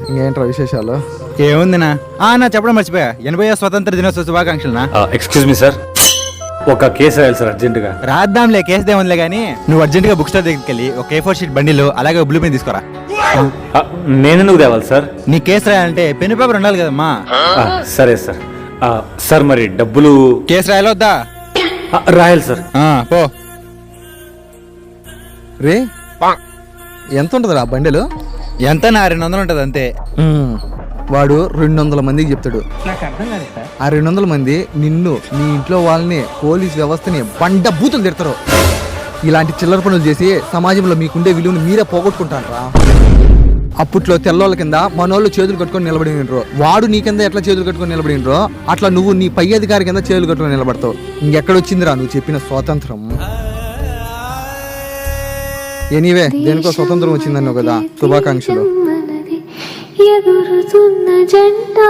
ఇంకేంట్రా విశేషాలు? ఏముందినా నా చెప్పడం మర్చిపోయా 80వ స్వతంత్ర దినోత్సవ శుభాకాంక్షలునా. ఎక్స్క్యూజ్ మీ సార్, ఒక కేసు రాయాలి సార్ అర్జెంటుగా. రాద్దాంలే, కేసు దేముందిలే కానీ నువ్వు అర్జెంట్గా బుక్ స్టోర్ దగ్గరికి వెళ్ళి ఒక A4 షీట్ బండిలు అలాగే బ్లూ పెన్ తీసుకురా. నేనెందుకు తేవాలి సార్? నీ కేసు రాయాలంటే పెన్ పేపర్ ఉండాలి కదమ్మా. సరే సార్. సార్ మరి డబ్బులు కేసు రాయాలో వద్దా? రాయాలి సార్. పో. రే ఎంత ఉంటుందిరా బండిలు? ఎంత నా 200 ఉంటుంది అంతే. వాడు 200 మందికి చెప్తాడు. ఆ 200 మంది నిన్ను, నీ ఇంట్లో వాళ్ళని, పోలీస్ వ్యవస్థని బండ బూతులు తిడతారు. ఇలాంటి చిల్లర పనులు చేసి సమాజంలో మీకుండే విలువను మీరే పోగొట్టుకుంటారా? అప్పట్లో తెల్లోళ్ళ కింద మనోళ్ళు చేతులు కట్టుకొని నిలబడినరు. వాడు నీ కింద ఎట్లా చేతులు కట్టుకొని నిలబడినరో అట్లా నువ్వు నీ పై అధికారి కింద చేతులు కట్టుకొని నిలబడతావు. ఇంకెక్కడొచ్చిందిరా నువ్వు చెప్పిన స్వాతంత్రం? ఎనీవే, దేనికో స్వతంత్రం వచ్చిందన్నావు కదా, శుభాకాంక్షలు. ఎగురుతున్న జెండా